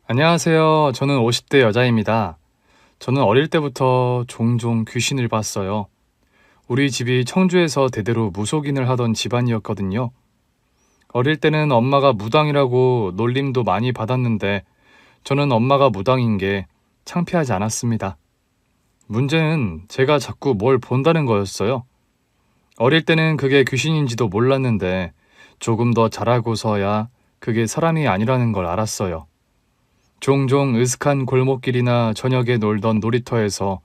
안녕하세요. 저는 50대 여자입니다. 저는 어릴 때부터 종종 귀신을 봤어요. 우리 집이 청주에서 대대로 무속인을 하던 집안이었거든요. 어릴 때는 엄마가 무당이라고 놀림도 많이 받았는데 저는 엄마가 무당인 게 창피하지 않았습니다. 문제는 제가 자꾸 뭘 본다는 거였어요. 어릴 때는 그게 귀신인지도 몰랐는데 조금 더 자라고서야 그게 사람이 아니라는 걸 알았어요. 종종 으슥한 골목길이나 저녁에 놀던 놀이터에서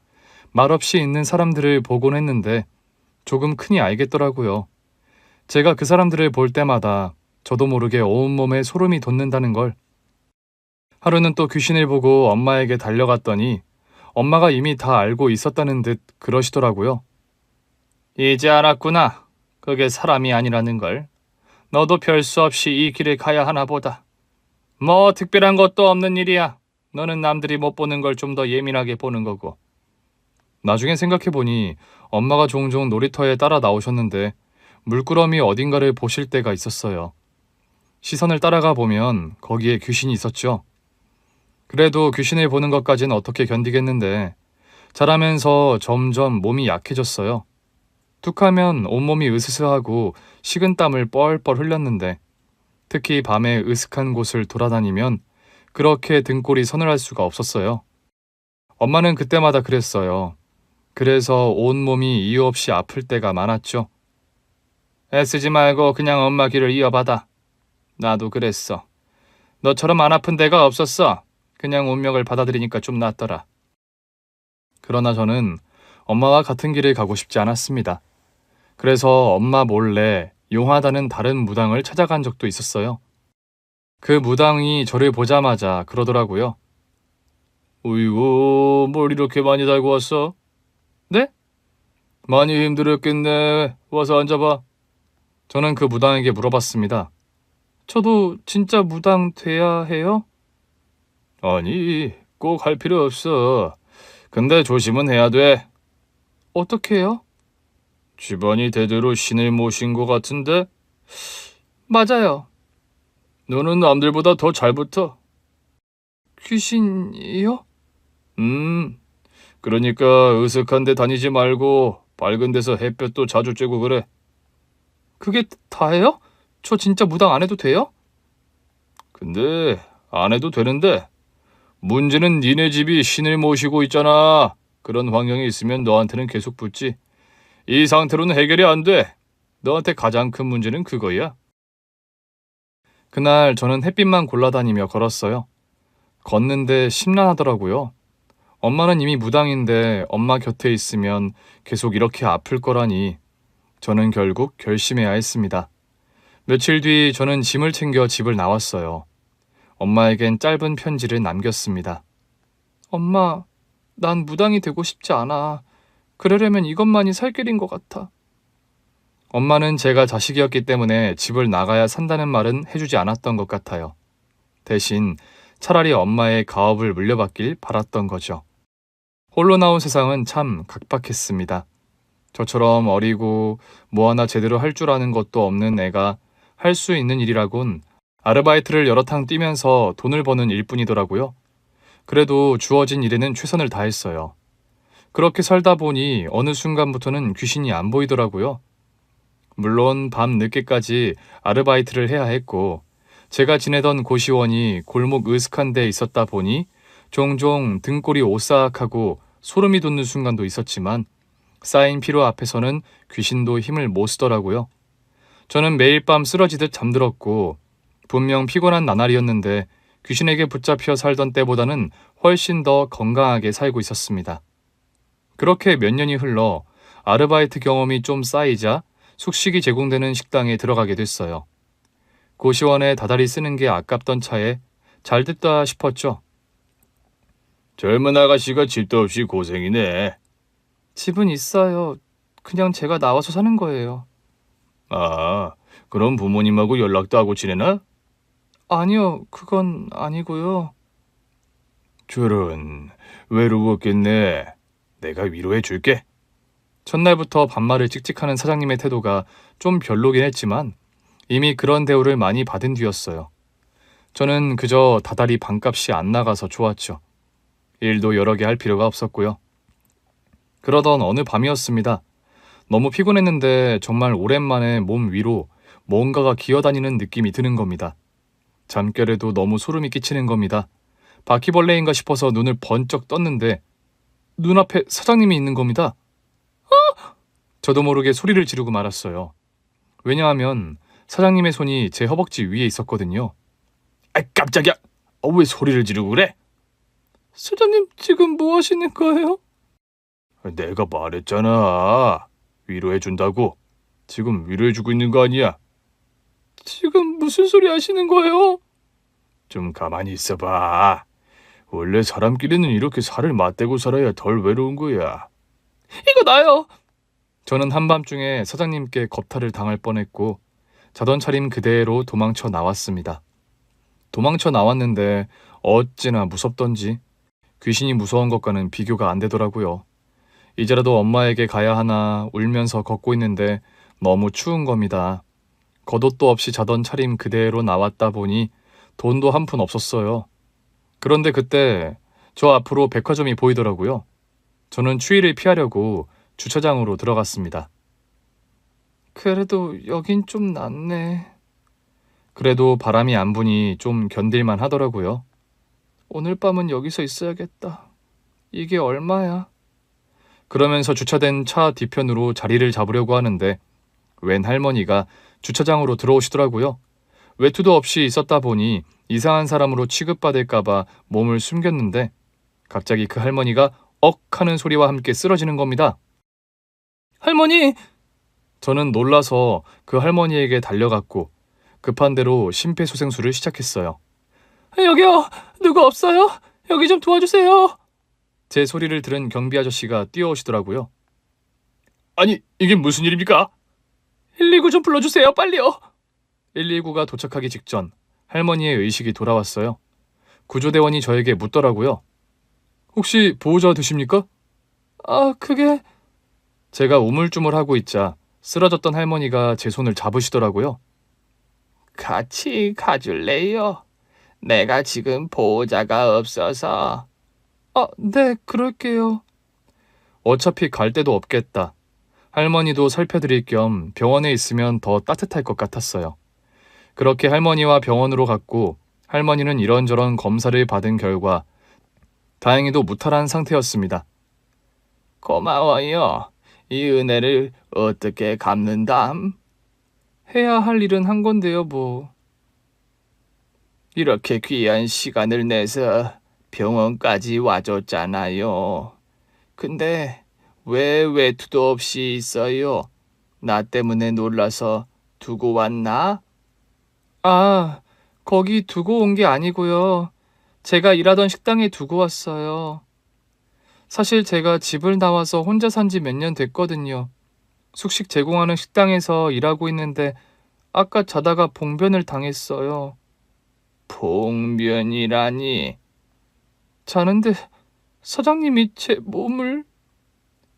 말없이 있는 사람들을 보곤 했는데 조금 크니 알겠더라고요. 제가 그 사람들을 볼 때마다 저도 모르게 온몸에 소름이 돋는다는 걸. 하루는 또 귀신을 보고 엄마에게 달려갔더니 엄마가 이미 다 알고 있었다는 듯 그러시더라고요. 이제 알았구나. 그게 사람이 아니라는 걸. 너도 별 수 없이 이 길을 가야 하나 보다. 뭐 특별한 것도 없는 일이야. 너는 남들이 못 보는 걸 좀 더 예민하게 보는 거고. 나중에 생각해보니 엄마가 종종 놀이터에 따라 나오셨는데 물끄러미 어딘가를 보실 때가 있었어요. 시선을 따라가 보면 거기에 귀신이 있었죠. 그래도 귀신을 보는 것까진 어떻게 견디겠는데 자라면서 점점 몸이 약해졌어요. 툭하면 온몸이 으스스하고 식은땀을 뻘뻘 흘렸는데 특히 밤에 으슥한 곳을 돌아다니면 그렇게 등골이 서늘할 수가 없었어요. 엄마는 그때마다 그랬어요. 그래서 온몸이 이유 없이 아플 때가 많았죠. 애쓰지 말고 그냥 엄마 길을 이어받아. 나도 그랬어. 너처럼 안 아픈 데가 없었어. 그냥 운명을 받아들이니까 좀 낫더라. 그러나 저는 엄마와 같은 길을 가고 싶지 않았습니다. 그래서 엄마 몰래 용하다는 다른 무당을 찾아간 적도 있었어요. 그 무당이 저를 보자마자 그러더라고요. 어이구, 뭘 이렇게 많이 달고 왔어? 네? 많이 힘들었겠네. 와서 앉아봐. 저는 그 무당에게 물어봤습니다. 저도 진짜 무당 돼야 해요? 아니, 꼭 할 필요 없어. 근데 조심은 해야 돼. 어떻게 해요? 집안이 대대로 신을 모신 것 같은데? 맞아요. 너는 남들보다 더 잘 붙어. 귀신이요? 음, 그러니까 으슥한 데 다니지 말고 밝은 데서 햇볕도 자주 쬐고 그래. 그게 다예요? 저 진짜 무당 안 해도 돼요? 근데 안 해도 되는데 문제는 니네 집이 신을 모시고 있잖아. 그런 환경이 있으면 너한테는 계속 붙지. 이 상태로는 해결이 안 돼. 너한테 가장 큰 문제는 그거야. 그날 저는 햇빛만 골라다니며 걸었어요. 걷는데 심란하더라고요. 엄마는 이미 무당인데 엄마 곁에 있으면 계속 이렇게 아플 거라니 저는 결국 결심해야 했습니다. 며칠 뒤 저는 짐을 챙겨 집을 나왔어요. 엄마에겐 짧은 편지를 남겼습니다. 엄마, 난 무당이 되고 싶지 않아. 그러려면 이것만이 살 길인 것 같아. 엄마는 제가 자식이었기 때문에 집을 나가야 산다는 말은 해주지 않았던 것 같아요. 대신 차라리 엄마의 가업을 물려받길 바랐던 거죠. 홀로 나온 세상은 참 각박했습니다. 저처럼 어리고 뭐 하나 제대로 할 줄 아는 것도 없는 애가 할 수 있는 일이라곤 아르바이트를 여러 탕 뛰면서 돈을 버는 일뿐이더라고요. 그래도 주어진 일에는 최선을 다했어요. 그렇게 살다 보니 어느 순간부터는 귀신이 안 보이더라고요. 물론 밤 늦게까지 아르바이트를 해야 했고 제가 지내던 고시원이 골목 으슥한 데 있었다 보니 종종 등골이 오싹하고 소름이 돋는 순간도 있었지만 쌓인 피로 앞에서는 귀신도 힘을 못 쓰더라고요. 저는 매일 밤 쓰러지듯 잠들었고 분명 피곤한 나날이었는데 귀신에게 붙잡혀 살던 때보다는 훨씬 더 건강하게 살고 있었습니다. 그렇게 몇 년이 흘러 아르바이트 경험이 좀 쌓이자 숙식이 제공되는 식당에 들어가게 됐어요. 고시원에 다달이 쓰는 게 아깝던 차에 잘 됐다 싶었죠. 젊은 아가씨가 집도 없이 고생이네. 집은 있어요. 그냥 제가 나와서 사는 거예요. 아, 그럼 부모님하고 연락도 하고 지내나? 아니요, 그건 아니고요. 저런, 외로웠겠네. 내가 위로해 줄게. 첫날부터 반말을 찍찍하는 사장님의 태도가 좀 별로긴 했지만 이미 그런 대우를 많이 받은 뒤였어요. 저는 그저 다달이 반값이 안 나가서 좋았죠. 일도 여러 개 할 필요가 없었고요. 그러던 어느 밤이었습니다. 너무 피곤했는데 정말 오랜만에 몸 위로 뭔가가 기어다니는 느낌이 드는 겁니다. 잠결에도 너무 소름이 끼치는 겁니다. 바퀴벌레인가 싶어서 눈을 번쩍 떴는데 눈앞에 사장님이 있는 겁니다. 저도 모르게 소리를 지르고 말았어요. 왜냐하면 사장님의 손이 제 허벅지 위에 있었거든요. 아, 깜짝이야! 왜 소리를 지르고 그래? 사장님, 지금 뭐 하시는 거예요? 내가 말했잖아. 위로해준다고. 지금 위로해주고 있는 거 아니야? 지금 무슨 소리 하시는 거예요? 좀 가만히 있어봐. 원래 사람끼리는 이렇게 살을 맞대고 살아야 덜 외로운 거야. 이거 나요. 저는 한밤중에 사장님께 겁탈을 당할 뻔했고 자던 차림 그대로 도망쳐 나왔습니다. 도망쳐 나왔는데 어찌나 무섭던지 귀신이 무서운 것과는 비교가 안 되더라고요. 이제라도 엄마에게 가야 하나 울면서 걷고 있는데 너무 추운 겁니다. 겉옷도 없이 자던 차림 그대로 나왔다 보니 돈도 한 푼 없었어요. 그런데 그때 저 앞으로 백화점이 보이더라고요. 저는 추위를 피하려고 주차장으로 들어갔습니다. 그래도 여긴 좀 낫네. 그래도 바람이 안 부니 좀 견딜만 하더라고요. 오늘 밤은 여기서 있어야겠다. 이게 얼마야? 그러면서 주차된 차 뒤편으로 자리를 잡으려고 하는데 웬 할머니가 주차장으로 들어오시더라고요. 외투도 없이 있었다 보니 이상한 사람으로 취급받을까봐 몸을 숨겼는데 갑자기 그 할머니가 억 하는 소리와 함께 쓰러지는 겁니다. 할머니! 저는 놀라서 그 할머니에게 달려갔고 급한 대로 심폐소생술을 시작했어요. 여기요! 누구 없어요? 여기 좀 도와주세요! 제 소리를 들은 경비 아저씨가 뛰어오시더라고요. 아니, 이게 무슨 일입니까? 119 좀 불러주세요, 빨리요! 119가 도착하기 직전 할머니의 의식이 돌아왔어요. 구조대원이 저에게 묻더라고요. 혹시 보호자 되십니까? 그게... 제가 우물쭈물하고 있자 쓰러졌던 할머니가 제 손을 잡으시더라고요. 같이 가줄래요? 내가 지금 보호자가 없어서. 네, 그럴게요. 어차피 갈 데도 없겠다. 할머니도 살펴드릴 겸 병원에 있으면 더 따뜻할 것 같았어요. 그렇게 할머니와 병원으로 갔고 할머니는 이런저런 검사를 받은 결과 다행히도 무탈한 상태였습니다. 고마워요. 이 은혜를 어떻게 갚는담? 해야 할 일은 한 건데요, 뭐. 이렇게 귀한 시간을 내서 병원까지 와줬잖아요. 근데 왜 외투도 없이 있어요? 나 때문에 놀라서 두고 왔나? 거기 두고 온 게 아니고요. 제가 일하던 식당에 두고 왔어요. 사실 제가 집을 나와서 혼자 산 지 몇 년 됐거든요. 숙식 제공하는 식당에서 일하고 있는데 아까 자다가 봉변을 당했어요. 봉변이라니? 자는데 사장님이 제 몸을...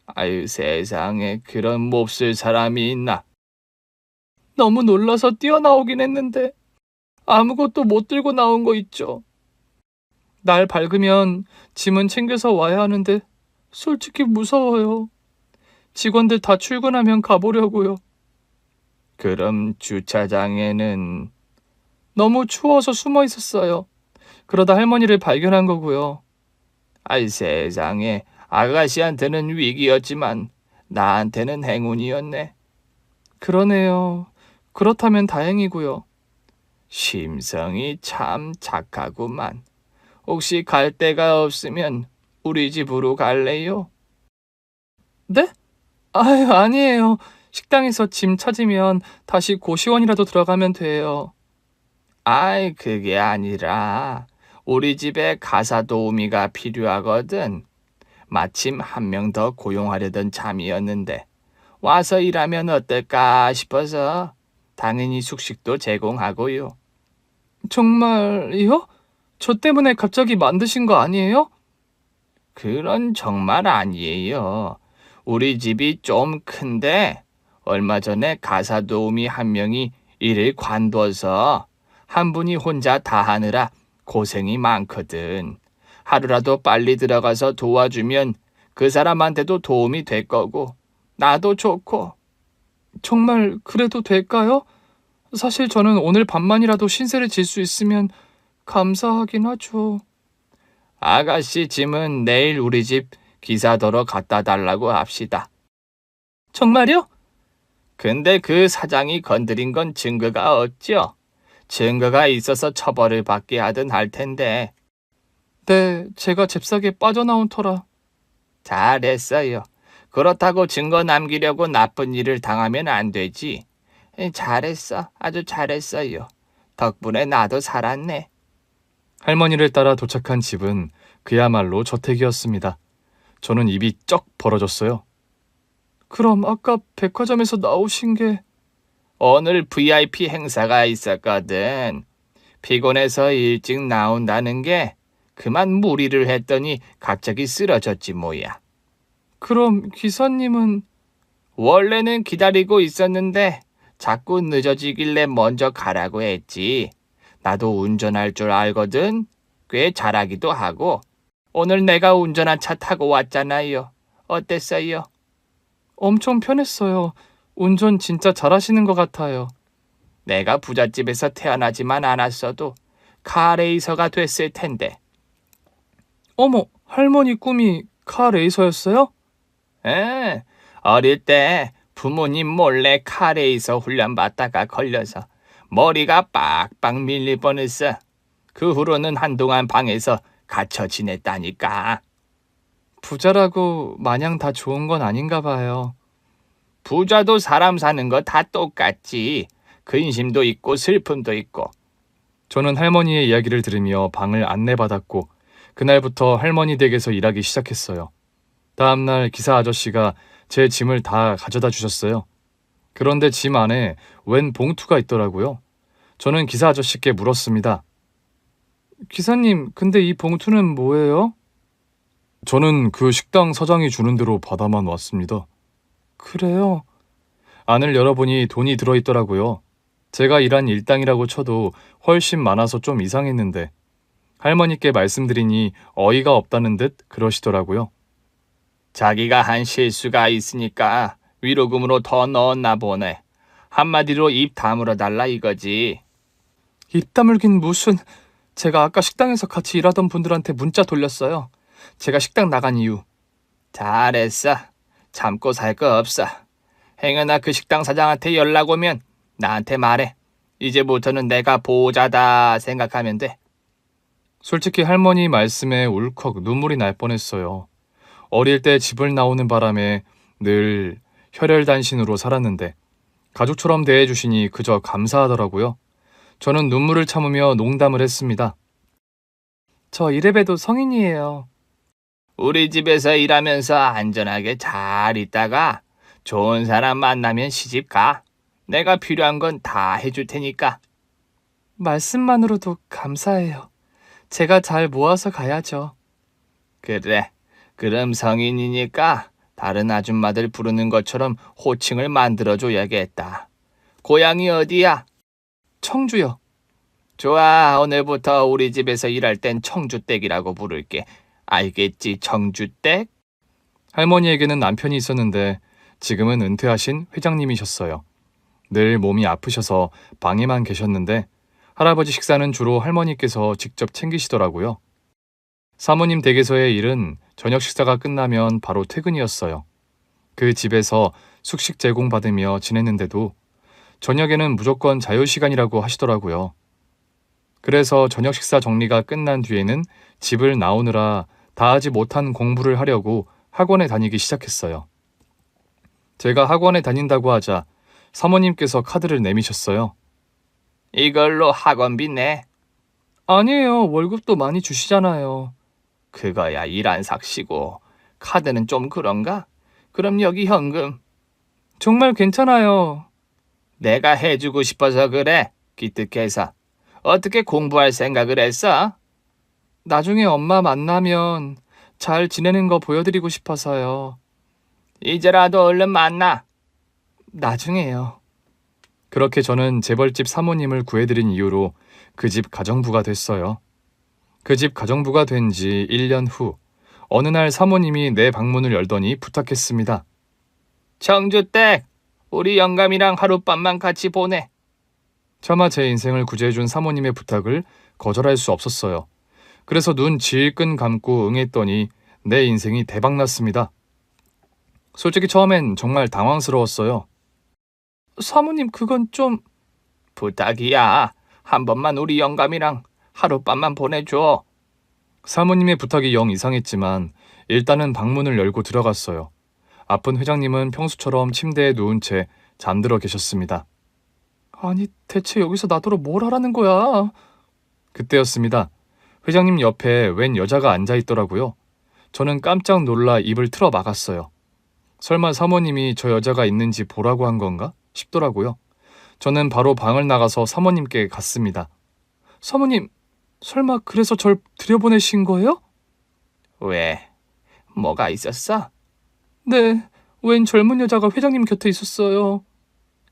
아유, 세상에 그런 몹쓸 사람이 있나? 너무 놀라서 뛰어나오긴 했는데 아무것도 못 들고 나온 거 있죠. 날 밝으면 짐은 챙겨서 와야 하는데 솔직히 무서워요. 직원들 다 출근하면 가보려고요. 그럼 주차장에는... 너무 추워서 숨어 있었어요. 그러다 할머니를 발견한 거고요. 아이 세상에, 아가씨한테는 위기였지만 나한테는 행운이었네. 그러네요. 그렇다면 다행이고요. 심성이 참 착하구만. 혹시 갈 데가 없으면 우리 집으로 갈래요? 네? 아니에요. 식당에서 짐 찾으면 다시 고시원이라도 들어가면 돼요. 아이, 그게 아니라 우리 집에 가사 도우미가 필요하거든. 마침 한 명 더 고용하려던 참이었는데 와서 일하면 어떨까 싶어서 당연히 숙식도 제공하고요. 정말요? 저 때문에 갑자기 만드신 거 아니에요? 그런 정말 아니에요. 우리 집이 좀 큰데 얼마 전에 가사 도우미 한 명이 일을 관둬서 한 분이 혼자 다 하느라 고생이 많거든. 하루라도 빨리 들어가서 도와주면 그 사람한테도 도움이 될 거고 나도 좋고. 정말 그래도 될까요? 사실 저는 오늘 밤만이라도 신세를 질 수 있으면 감사하긴 하죠. 아가씨 짐은 내일 우리 집 기사도로 갖다 달라고 합시다. 정말요? 근데 그 사장이 건드린 건 증거가 없죠? 증거가 있어서 처벌을 받게 하든 할 텐데. 네, 제가 잽싸게 빠져나온 터라. 잘했어요. 그렇다고 증거 남기려고 나쁜 일을 당하면 안 되지. 잘했어. 아주 잘했어요. 덕분에 나도 살았네. 할머니를 따라 도착한 집은 그야말로 저택이었습니다. 저는 입이 쩍 벌어졌어요. 그럼 아까 백화점에서 나오신 게... 오늘 VIP 행사가 있었거든. 피곤해서 일찍 나온다는 게 그만 무리를 했더니 갑자기 쓰러졌지 뭐야. 그럼 기사님은... 원래는 기다리고 있었는데 자꾸 늦어지길래 먼저 가라고 했지. 나도 운전할 줄 알거든. 꽤 잘하기도 하고. 오늘 내가 운전한 차 타고 왔잖아요. 어땠어요? 엄청 편했어요. 운전 진짜 잘하시는 것 같아요. 내가 부잣집에서 태어나지만 않았어도 카레이서가 됐을 텐데. 어머, 할머니 꿈이 카 레이서였어요? 응, 어릴 때 부모님 몰래 카레이서 훈련 받다가 걸려서 머리가 빡빡 밀릴 뻔했어. 그 후로는 한동안 방에서 갇혀 지냈다니까. 부자라고 마냥 다 좋은 건 아닌가 봐요. 부자도 사람 사는 거 다 똑같지. 근심도 있고 슬픔도 있고. 저는 할머니의 이야기를 들으며 방을 안내받았고 그날부터 할머니 댁에서 일하기 시작했어요. 다음날 기사 아저씨가 제 짐을 다 가져다 주셨어요. 그런데 짐 안에 웬 봉투가 있더라고요. 저는 기사 아저씨께 물었습니다. 기사님, 근데 이 봉투는 뭐예요? 저는 그 식당 사장이 주는 대로 받아만 왔습니다. 그래요? 안을 열어보니 돈이 들어있더라고요. 제가 일한 일당이라고 쳐도 훨씬 많아서 좀 이상했는데 할머니께 말씀드리니 어이가 없다는 듯 그러시더라고요. 자기가 한 실수가 있으니까 위로금으로 더 넣었나 보네. 한마디로 입 다물어 달라 이거지. 입 다물긴 무슨... 제가 아까 식당에서 같이 일하던 분들한테 문자 돌렸어요. 제가 식당 나간 이유. 잘했어. 참고 살 거 없어. 행여나 그 식당 사장한테 연락 오면 나한테 말해. 이제부터는 내가 보호자다 생각하면 돼. 솔직히 할머니 말씀에 울컥 눈물이 날 뻔했어요. 어릴 때 집을 나오는 바람에 늘 혈혈단신으로 살았는데 가족처럼 대해주시니 그저 감사하더라고요. 저는 눈물을 참으며 농담을 했습니다. 저 이래봬도 성인이에요. 우리 집에서 일하면서 안전하게 잘 있다가 좋은 사람 만나면 시집 가. 내가 필요한 건 다 해줄 테니까. 말씀만으로도 감사해요. 제가 잘 모아서 가야죠. 그래. 그럼 성인이니까 다른 아줌마들 부르는 것처럼 호칭을 만들어줘야겠다. 고향이 어디야? 청주요. 좋아. 오늘부터 우리 집에서 일할 땐 청주댁이라고 부를게. 알겠지, 청주댁? 할머니에게는 남편이 있었는데 지금은 은퇴하신 회장님이셨어요. 늘 몸이 아프셔서 방에만 계셨는데 할아버지 식사는 주로 할머니께서 직접 챙기시더라고요. 사모님 댁에서의 일은 저녁 식사가 끝나면 바로 퇴근이었어요. 그 집에서 숙식 제공받으며 지냈는데도 저녁에는 무조건 자유시간이라고 하시더라고요. 그래서 저녁 식사 정리가 끝난 뒤에는 집을 나오느라 다 하지 못한 공부를 하려고 학원에 다니기 시작했어요. 제가 학원에 다닌다고 하자 사모님께서 카드를 내미셨어요. 이걸로 학원비 내. 아니에요. 월급도 많이 주시잖아요. 그거야 일 안 삭시고. 카드는 좀 그런가? 그럼 여기 현금. 정말 괜찮아요. 내가 해주고 싶어서 그래. 기특해서. 어떻게 공부할 생각을 했어? 나중에 엄마 만나면 잘 지내는 거 보여드리고 싶어서요. 이제라도 얼른 만나. 나중에요. 그렇게 저는 재벌집 사모님을 구해드린 이후로 그 집 가정부가 됐어요. 그 집 가정부가 된 지 1년 후 어느 날 사모님이 내 방문을 열더니 부탁했습니다. 청주댁, 우리 영감이랑 하룻밤만 같이 보내. 차마 제 인생을 구제해준 사모님의 부탁을 거절할 수 없었어요. 그래서 눈 질끈 감고 응했더니 내 인생이 대박났습니다. 솔직히 처음엔 정말 당황스러웠어요. 사모님, 그건 좀... 부탁이야. 한 번만 우리 영감이랑 하룻밤만 보내줘. 사모님의 부탁이 영 이상했지만 일단은 방문을 열고 들어갔어요. 아픈 회장님은 평소처럼 침대에 누운 채 잠들어 계셨습니다. 아니, 대체 여기서 나더러 뭘 하라는 거야? 그때였습니다. 회장님 옆에 웬 여자가 앉아 있더라고요. 저는 깜짝 놀라 입을 틀어 막았어요. 설마 사모님이 저 여자가 있는지 보라고 한 건가 싶더라고요. 저는 바로 방을 나가서 사모님께 갔습니다. 사모님, 설마 그래서 절 들여보내신 거예요? 왜? 뭐가 있었어? 네, 웬 젊은 여자가 회장님 곁에 있었어요.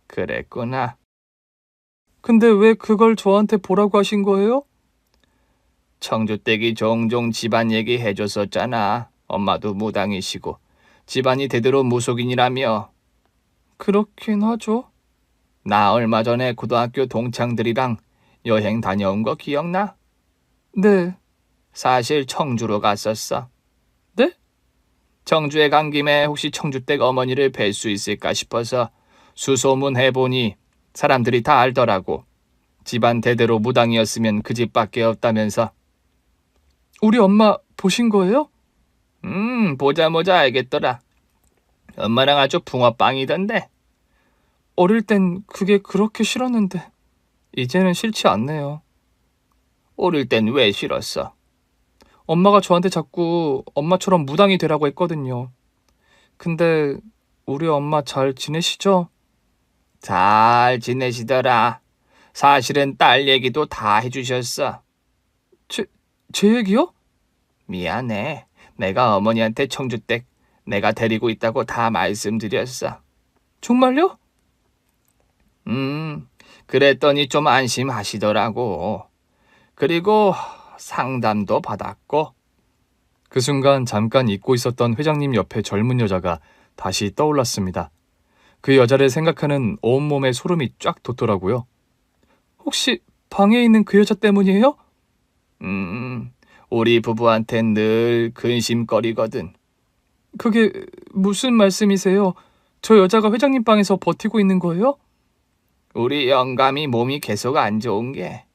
그랬구나. 근데 왜 그걸 저한테 보라고 하신 거예요? 청주댁이 종종 집안 얘기 해줬었잖아. 엄마도 무당이시고 집안이 대대로 무속인이라며. 그렇긴 하죠. 나 얼마 전에 고등학교 동창들이랑 여행 다녀온 거 기억나? 네. 사실 청주로 갔었어. 네? 청주에 간 김에 혹시 청주댁 어머니를 뵐 수 있을까 싶어서 수소문 해보니 사람들이 다 알더라고. 집안 대대로 무당이었으면 그 집밖에 없다면서. 우리 엄마 보신 거예요? 보자마자 알겠더라. 엄마랑 아주 붕어빵이던데. 어릴 땐 그게 그렇게 싫었는데 이제는 싫지 않네요. 어릴 땐 왜 싫었어? 엄마가 저한테 자꾸 엄마처럼 무당이 되라고 했거든요. 근데 우리 엄마 잘 지내시죠? 잘 지내시더라. 사실은 딸 얘기도 다 해주셨어. 제 얘기요? 미안해. 내가 어머니한테 청주댁 내가 데리고 있다고 다 말씀드렸어. 정말요? 그랬더니 좀 안심하시더라고. 그리고 상담도 받았고. 그 순간 잠깐 잊고 있었던 회장님 옆에 젊은 여자가 다시 떠올랐습니다. 그 여자를 생각하는 온몸에 소름이 쫙 돋더라고요. 혹시 방에 있는 그 여자 때문이에요? 우리 부부한텐 늘 근심거리거든. 그게 무슨 말씀이세요? 저 여자가 회장님 방에서 버티고 있는 거예요? 우리 영감이 몸이 계속 안 좋은 게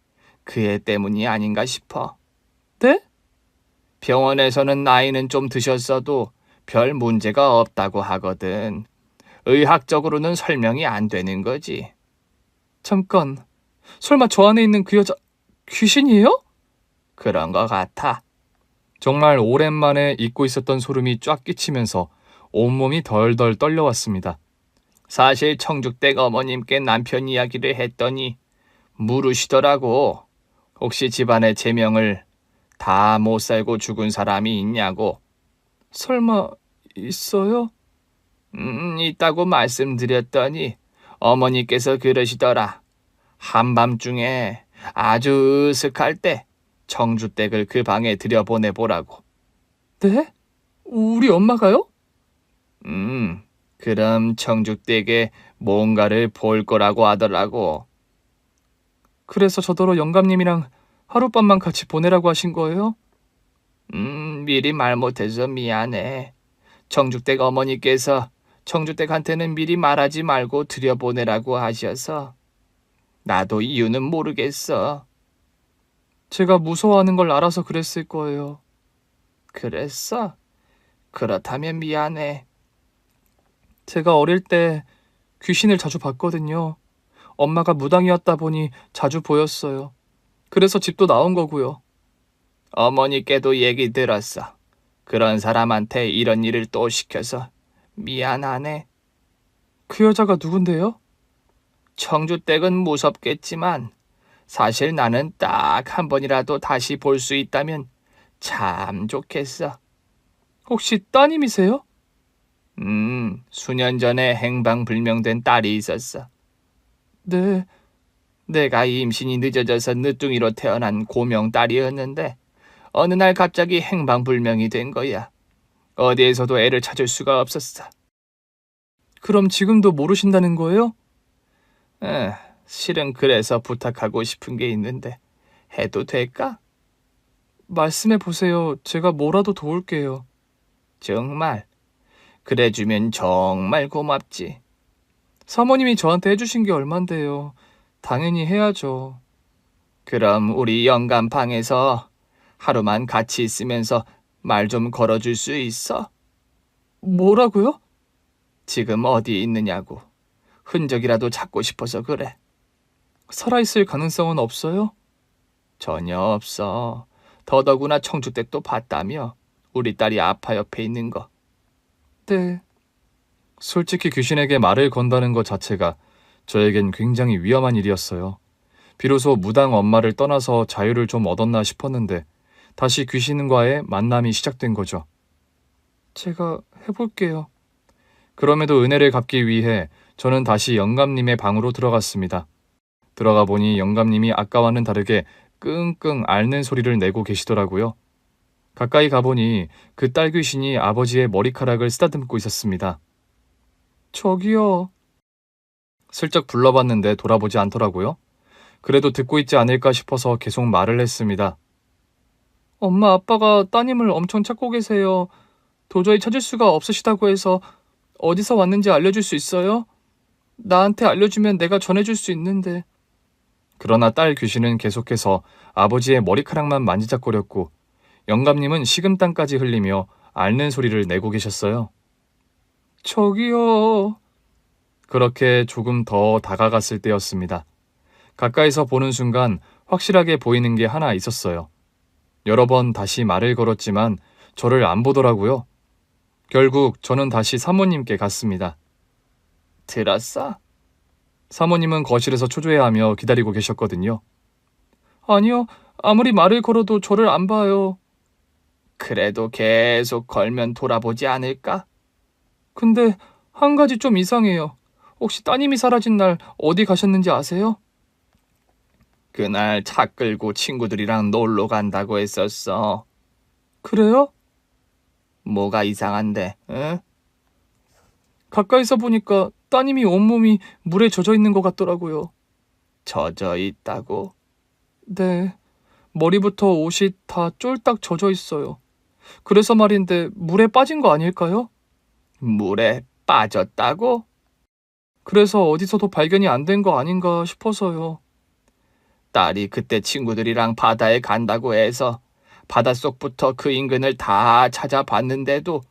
그 애 때문이 아닌가 싶어. 네? 병원에서는 나이는 좀 드셨어도 별 문제가 없다고 하거든. 의학적으로는 설명이 안 되는 거지. 잠깐, 설마 저 안에 있는 그 여자 귀신이에요? 그런 거 같아. 정말 오랜만에 잊고 있었던 소름이 쫙 끼치면서 온몸이 덜덜 떨려왔습니다. 사실 청주댁 어머님께 남편 이야기를 했더니 물으시더라고. 혹시 집안의 제명을 다 못 살고 죽은 사람이 있냐고. 설마 있어요? 있다고 말씀드렸더니 어머니께서 그러시더라. 한밤중에 아주 으슥할 때 청주댁을 그 방에 들여보내보라고. 네? 우리 엄마가요? 그럼 청주댁에 뭔가를 볼 거라고 하더라고. 그래서 저더러 영감님이랑 하룻밤만 같이 보내라고 하신 거예요? 미리 말 못해서 미안해. 청주댁 어머니께서 청주댁한테는 미리 말하지 말고 들여보내라고 하셔서 나도 이유는 모르겠어. 제가 무서워하는 걸 알아서 그랬을 거예요. 그랬어? 그렇다면 미안해. 제가 어릴 때 귀신을 자주 봤거든요. 엄마가 무당이었다 보니 자주 보였어요. 그래서 집도 나온 거고요. 어머니께도 얘기 들었어. 그런 사람한테 이런 일을 또 시켜서 미안하네. 그 여자가 누군데요? 청주댁은 무섭겠지만 사실 나는 딱 한 번이라도 다시 볼 수 있다면 참 좋겠어. 혹시 따님이세요? 수년 전에 행방불명된 딸이 있었어. 네. 내가 임신이 늦어져서 늦둥이로 태어난 고명 딸이었는데 어느 날 갑자기 행방불명이 된 거야. 어디에서도 애를 찾을 수가 없었어. 그럼 지금도 모르신다는 거예요? 실은 그래서 부탁하고 싶은 게 있는데 해도 될까? 말씀해 보세요. 제가 뭐라도 도울게요. 정말. 그래주면 정말 고맙지. 사모님이 저한테 해주신 게 얼만데요. 당연히 해야죠. 그럼 우리 영감방에서 하루만 같이 있으면서 말 좀 걸어줄 수 있어? 뭐라고요? 지금 어디 있느냐고. 흔적이라도 찾고 싶어서 그래. 살아있을 가능성은 없어요? 전혀 없어. 더더구나 청주댁도 봤다며. 우리 딸이 아파 옆에 있는 거. 네. 솔직히 귀신에게 말을 건다는 것 자체가 저에겐 굉장히 위험한 일이었어요. 비로소 무당 엄마를 떠나서 자유를 좀 얻었나 싶었는데 다시 귀신과의 만남이 시작된 거죠. 제가 해볼게요. 그럼에도 은혜를 갚기 위해 저는 다시 영감님의 방으로 들어갔습니다. 들어가 보니 영감님이 아까와는 다르게 끙끙 앓는 소리를 내고 계시더라고요. 가까이 가보니 그 딸 귀신이 아버지의 머리카락을 쓰다듬고 있었습니다. 저기요. 슬쩍 불러봤는데 돌아보지 않더라고요. 그래도 듣고 있지 않을까 싶어서 계속 말을 했습니다. 엄마 아빠가 따님을 엄청 찾고 계세요. 도저히 찾을 수가 없으시다고 해서 어디서 왔는지 알려줄 수 있어요? 나한테 알려주면 내가 전해줄 수 있는데. 그러나 딸 귀신은 계속해서 아버지의 머리카락만 만지작거렸고 영감님은 식은땀까지 흘리며 앓는 소리를 내고 계셨어요. 저기요. 그렇게 조금 더 다가갔을 때였습니다. 가까이서 보는 순간 확실하게 보이는 게 하나 있었어요. 여러 번 다시 말을 걸었지만 저를 안 보더라고요. 결국 저는 다시 사모님께 갔습니다. 들었어? 사모님은 거실에서 초조해하며 기다리고 계셨거든요. 아니요, 아무리 말을 걸어도 저를 안 봐요. 그래도 계속 걸면 돌아보지 않을까? 근데 한 가지 좀 이상해요. 혹시 따님이 사라진 날 어디 가셨는지 아세요? 그날 차 끌고 친구들이랑 놀러 간다고 했었어. 그래요? 뭐가 이상한데, 응? 가까이서 보니까 따님이 온몸이 물에 젖어 있는 것 같더라고요. 젖어 있다고? 네, 머리부터 옷이 다 쫄딱 젖어 있어요. 그래서 말인데 물에 빠진 거 아닐까요? 물에 빠졌다고? 그래서 어디서도 발견이 안 된 거 아닌가 싶어서요. 딸이 그때 친구들이랑 바다에 간다고 해서 바닷속부터 그 인근을 다 찾아봤는데도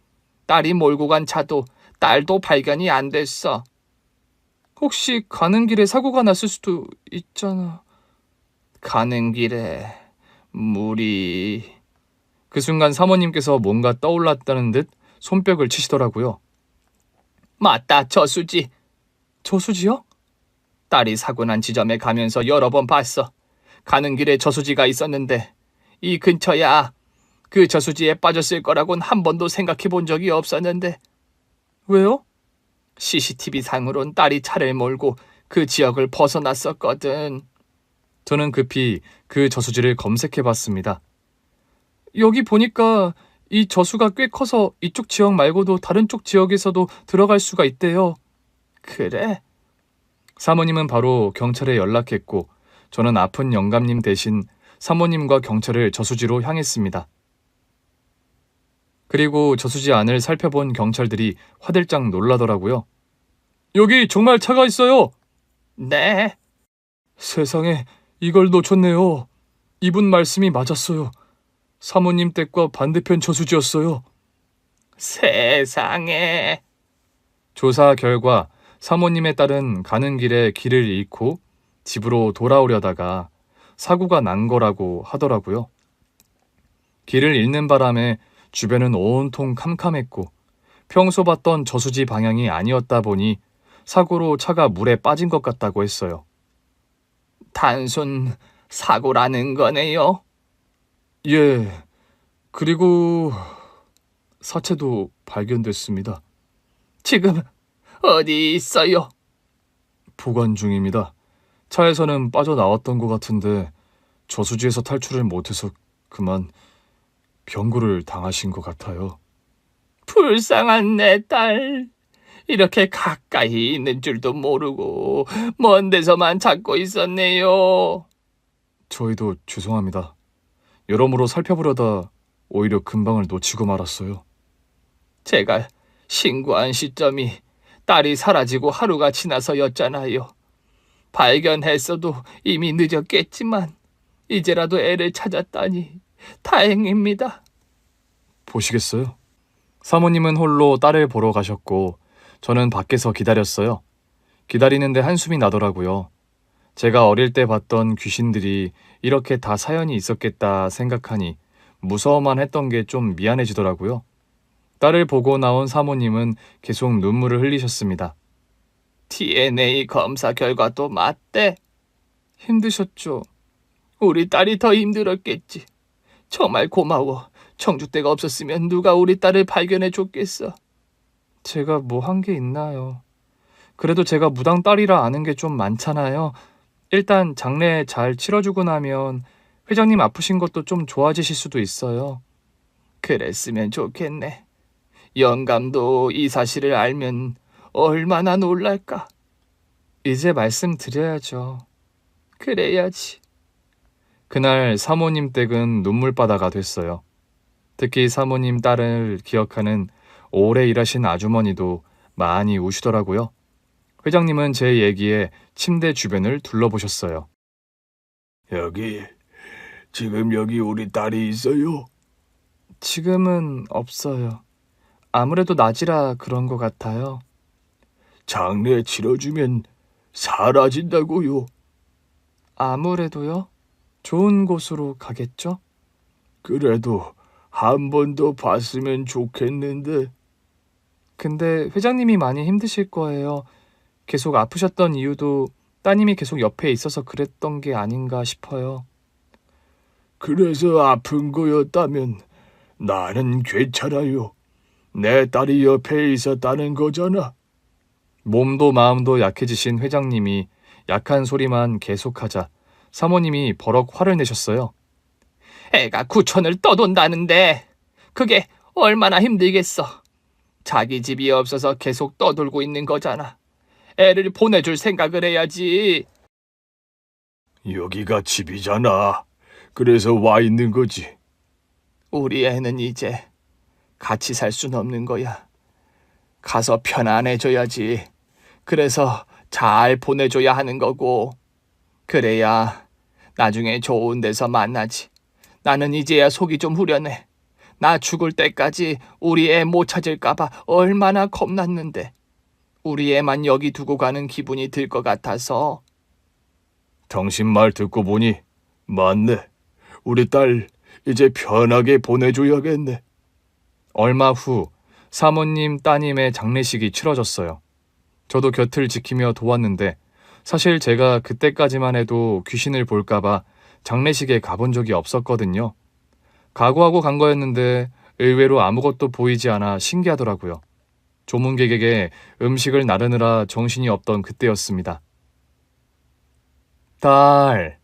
딸이 몰고 간 차도 딸도 발견이 안 됐어. 혹시 가는 길에 사고가 났을 수도 있잖아. 가는 길에 물이... 그 순간 사모님께서 뭔가 떠올랐다는 듯 손뼉을 치시더라고요. 맞다, 저수지. 저수지요? 딸이 사고 난 지점에 가면서 여러 번 봤어. 가는 길에 저수지가 있었는데 이 근처야. 그 저수지에 빠졌을 거라곤 한 번도 생각해 본 적이 없었는데. 왜요? CCTV 상으론 딸이 차를 몰고 그 지역을 벗어났었거든. 저는 급히 그 저수지를 검색해 봤습니다. 여기 보니까 이 저수가 꽤 커서 이쪽 지역 말고도 다른 쪽 지역에서도 들어갈 수가 있대요. 그래? 사모님은 바로 경찰에 연락했고 저는 아픈 영감님 대신 사모님과 경찰을 저수지로 향했습니다. 그리고 저수지 안을 살펴본 경찰들이 화들짝 놀라더라고요. 여기 정말 차가 있어요. 네. 세상에 이걸 놓쳤네요. 이분 말씀이 맞았어요. 사모님 댁과 반대편 저수지였어요. 세상에. 조사 결과 사모님의 딸은 가는 길에 길을 잃고 집으로 돌아오려다가 사고가 난 거라고 하더라고요. 길을 잃는 바람에 주변은 온통 캄캄했고 평소 봤던 저수지 방향이 아니었다 보니 사고로 차가 물에 빠진 것 같다고 했어요. 단순 사고라는 거네요. 예, 그리고 사체도 발견됐습니다. 지금 어디 있어요? 보관 중입니다. 차에서는 빠져나왔던 것 같은데 저수지에서 탈출을 못해서 그만 병고를 당하신 것 같아요. 불쌍한 내 딸. 이렇게 가까이 있는 줄도 모르고 먼 데서만 찾고 있었네요. 저희도 죄송합니다. 여러모로 살펴보려다 오히려 금방을 놓치고 말았어요. 제가 신고한 시점이 딸이 사라지고 하루가 지나서였잖아요. 발견했어도 이미 늦었겠지만 이제라도 애를 찾았다니 다행입니다. 보시겠어요? 사모님은 홀로 딸을 보러 가셨고 저는 밖에서 기다렸어요. 기다리는데 한숨이 나더라고요. 제가 어릴 때 봤던 귀신들이 이렇게 다 사연이 있었겠다 생각하니 무서워만 했던 게 좀 미안해지더라고요. 딸을 보고 나온 사모님은 계속 눈물을 흘리셨습니다. DNA 검사 결과도 맞대. 힘드셨죠? 우리 딸이 더 힘들었겠지. 정말 고마워. 청주대가 없었으면 누가 우리 딸을 발견해 줬겠어. 제가 뭐 한 게 있나요? 그래도 제가 무당 딸이라 아는 게 좀 많잖아요. 일단 장례 잘 치러주고 나면 회장님 아프신 것도 좀 좋아지실 수도 있어요. 그랬으면 좋겠네. 영감도 이 사실을 알면 얼마나 놀랄까. 이제 말씀드려야죠. 그래야지. 그날 사모님 댁은 눈물바다가 됐어요. 특히 사모님 딸을 기억하는 오래 일하신 아주머니도 많이 우시더라고요. 회장님은 제 얘기에 침대 주변을 둘러보셨어요. 지금 여기 우리 딸이 있어요? 지금은 없어요. 아무래도 낮이라 그런 것 같아요. 장례 치러주면 사라진다고요. 아무래도요? 좋은 곳으로 가겠죠? 그래도 한 번 더 봤으면 좋겠는데. 근데 회장님이 많이 힘드실 거예요. 계속 아프셨던 이유도 따님이 계속 옆에 있어서 그랬던 게 아닌가 싶어요. 그래서 아픈 거였다면 나는 괜찮아요. 내 딸이 옆에 있었다는 거잖아. 몸도 마음도 약해지신 회장님이 약한 소리만 계속하자 사모님이 버럭 화를 내셨어요. 애가 구천을 떠돈다는데 그게 얼마나 힘들겠어. 자기 집이 없어서 계속 떠돌고 있는 거잖아. 애를 보내줄 생각을 해야지. 여기가 집이잖아. 그래서 와 있는 거지. 우리 애는 이제 같이 살 순 없는 거야. 가서 편안해져야지. 그래서 잘 보내줘야 하는 거고. 그래야 나중에 좋은 데서 만나지. 나는 이제야 속이 좀 후련해. 나 죽을 때까지 우리 애 못 찾을까봐 얼마나 겁났는데. 우리 애만 여기 두고 가는 기분이 들 것 같아서. 당신 말 듣고 보니 맞네. 우리 딸 이제 편하게 보내줘야겠네. 얼마 후 사모님 따님의 장례식이 치러졌어요. 저도 곁을 지키며 도왔는데 사실 제가 그때까지만 해도 귀신을 볼까봐 장례식에 가본 적이 없었거든요. 각오하고 간 거였는데 의외로 아무것도 보이지 않아 신기하더라고요. 조문객에게 음식을 나르느라 정신이 없던 그때였습니다. 딸.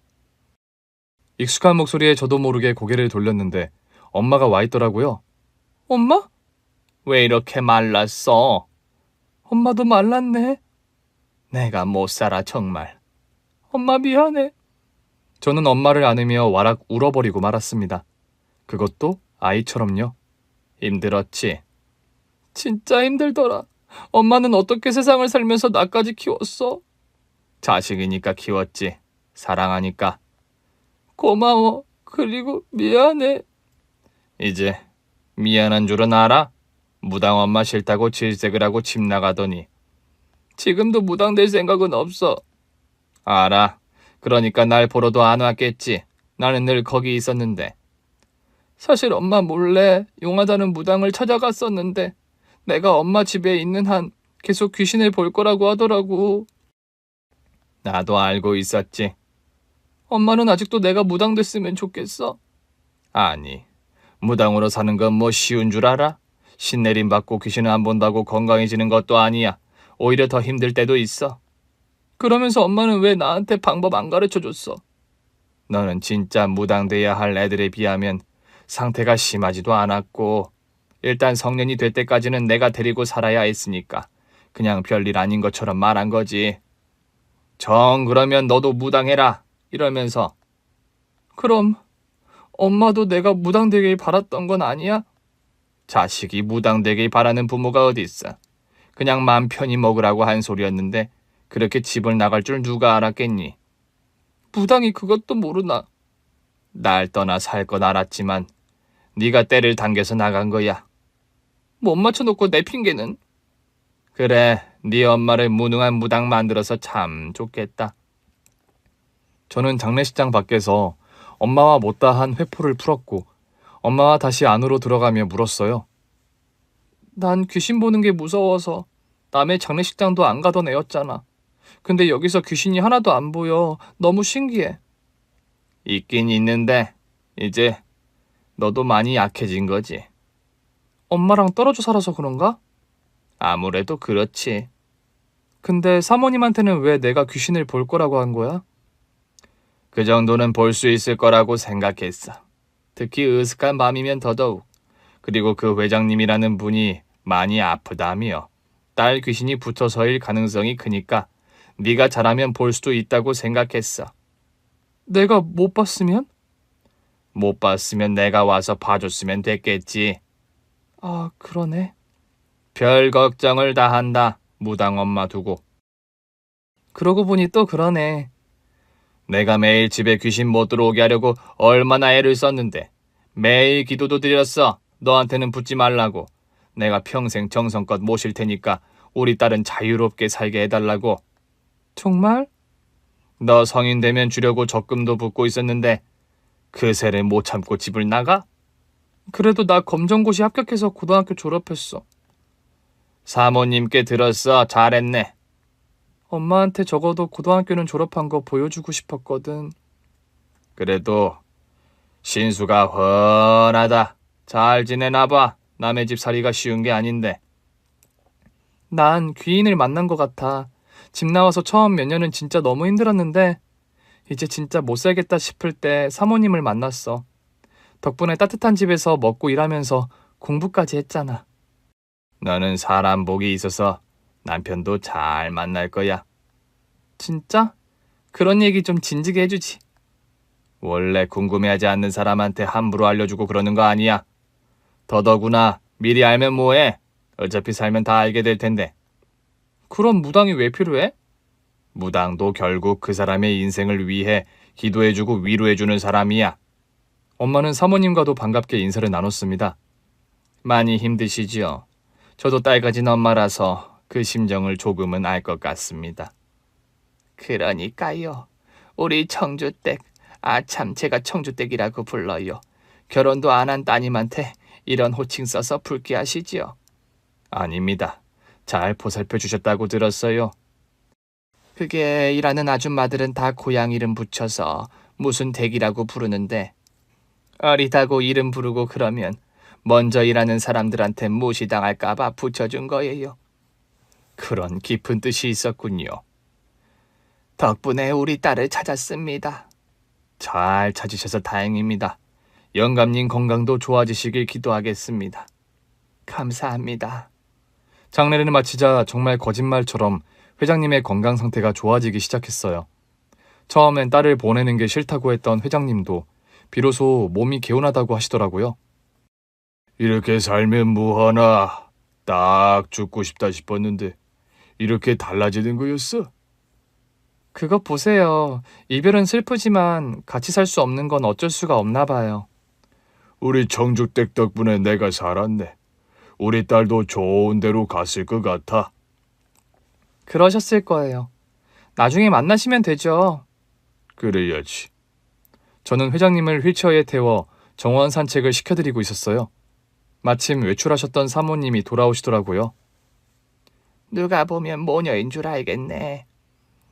익숙한 목소리에 저도 모르게 고개를 돌렸는데 엄마가 와 있더라고요. 엄마? 왜 이렇게 말랐어? 엄마도 말랐네. 내가 못 살아 정말. 엄마 미안해. 저는 엄마를 안으며 와락 울어버리고 말았습니다. 그것도 아이처럼요. 힘들었지? 진짜 힘들더라. 엄마는 어떻게 세상을 살면서 나까지 키웠어? 자식이니까 키웠지. 사랑하니까. 고마워. 그리고 미안해. 이제 미안한 줄은 알아? 무당 엄마 싫다고 질색을 하고 집 나가더니. 지금도 무당 될 생각은 없어. 알아. 그러니까 날 보러도 안 왔겠지. 나는 늘 거기 있었는데. 사실 엄마 몰래 용하다는 무당을 찾아갔었는데 내가 엄마 집에 있는 한 계속 귀신을 볼 거라고 하더라고. 나도 알고 있었지. 엄마는 아직도 내가 무당 됐으면 좋겠어? 아니, 무당으로 사는 건 뭐 쉬운 줄 알아? 신내림 받고 귀신을 안 본다고 건강해지는 것도 아니야. 오히려 더 힘들 때도 있어. 그러면서 엄마는 왜 나한테 방법 안 가르쳐줬어? 너는 진짜 무당돼야 할 애들에 비하면 상태가 심하지도 않았고 일단 성년이 될 때까지는 내가 데리고 살아야 했으니까 그냥 별일 아닌 것처럼 말한 거지. 정 그러면 너도 무당해라 이러면서. 그럼 엄마도 내가 무당되길 바랐던 건 아니야? 자식이 무당되길 바라는 부모가 어디 있어. 그냥 맘 편히 먹으라고 한 소리였는데 그렇게 집을 나갈 줄 누가 알았겠니? 무당이 그것도 모르나. 날 떠나 살 건 알았지만 네가 때를 당겨서 나간 거야. 못 맞춰놓고 내 핑계는? 그래, 네 엄마를 무능한 무당 만들어서 참 좋겠다. 저는 장례식장 밖에서 엄마와 못다한 회포를 풀었고 엄마와 다시 안으로 들어가며 물었어요. 난 귀신 보는 게 무서워서 남의 장례식장도 안 가던 애였잖아. 근데 여기서 귀신이 하나도 안 보여. 너무 신기해. 있긴 있는데 이제 너도 많이 약해진 거지. 엄마랑 떨어져 살아서 그런가? 아무래도 그렇지. 근데 사모님한테는 왜 내가 귀신을 볼 거라고 한 거야? 그 정도는 볼 수 있을 거라고 생각했어. 특히 으슥한 밤이면 더더욱. 그리고 그 회장님이라는 분이 많이 아프다며. 딸 귀신이 붙어서일 가능성이 크니까 네가 잘하면 볼 수도 있다고 생각했어. 내가 못 봤으면? 못 봤으면 내가 와서 봐줬으면 됐겠지. 아, 그러네. 별 걱정을 다 한다. 무당 엄마 두고. 그러고 보니 또 그러네. 내가 매일 집에 귀신 못 들어오게 하려고 얼마나 애를 썼는데 매일 기도도 드렸어. 너한테는 붙지 말라고. 내가 평생 정성껏 모실 테니까 우리 딸은 자유롭게 살게 해달라고. 정말? 너 성인 되면 주려고 적금도 붓고 있었는데 그 세를 못 참고 집을 나가? 그래도 나 검정고시 합격해서 고등학교 졸업했어. 사모님께 들었어. 잘했네. 엄마한테 적어도 고등학교는 졸업한 거 보여주고 싶었거든. 그래도 신수가 훤하다. 잘 지내나 봐. 남의 집 살이가 쉬운 게 아닌데. 난 귀인을 만난 것 같아. 집 나와서 처음 몇 년은 진짜 너무 힘들었는데 이제 진짜 못 살겠다 싶을 때 사모님을 만났어. 덕분에 따뜻한 집에서 먹고 일하면서 공부까지 했잖아. 너는 사람 복이 있어서 남편도 잘 만날 거야. 진짜? 그런 얘기 좀 진지게 해주지. 원래 궁금해하지 않는 사람한테 함부로 알려주고 그러는 거 아니야. 더더구나 미리 알면 뭐해. 어차피 살면 다 알게 될 텐데. 그럼 무당이 왜 필요해? 무당도 결국 그 사람의 인생을 위해 기도해주고 위로해주는 사람이야. 엄마는 사모님과도 반갑게 인사를 나눴습니다. 많이 힘드시지요. 저도 딸 가진 엄마라서 그 심정을 조금은 알 것 같습니다. 그러니까요. 우리 청주댁, 아참 제가 청주댁이라고 불러요. 결혼도 안 한 따님한테 이런 호칭 써서 불쾌하시지요? 아닙니다. 잘 보살펴 주셨다고 들었어요. 그게 일하는 아줌마들은 다 고향 이름 붙여서 무슨 댁이라고 부르는데 어리다고 이름 부르고 그러면 먼저 일하는 사람들한테 무시당할까 봐 붙여준 거예요. 그런 깊은 뜻이 있었군요. 덕분에 우리 딸을 찾았습니다. 잘 찾으셔서 다행입니다. 영감님 건강도 좋아지시길 기도하겠습니다. 감사합니다. 장례를 마치자 정말 거짓말처럼 회장님의 건강 상태가 좋아지기 시작했어요. 처음엔 딸을 보내는 게 싫다고 했던 회장님도 비로소 몸이 개운하다고 하시더라고요. 이렇게 살면 뭐하나. 딱 죽고 싶다 싶었는데 이렇게 달라지는 거였어? 그거 보세요. 이별은 슬프지만 같이 살 수 없는 건 어쩔 수가 없나 봐요. 우리 청주댁 덕분에 내가 살았네. 우리 딸도 좋은 데로 갔을 것 같아. 그러셨을 거예요. 나중에 만나시면 되죠. 그래야지. 저는 회장님을 휠체어에 태워 정원 산책을 시켜드리고 있었어요. 마침 외출하셨던 사모님이 돌아오시더라고요. 누가 보면 모녀인 줄 알겠네.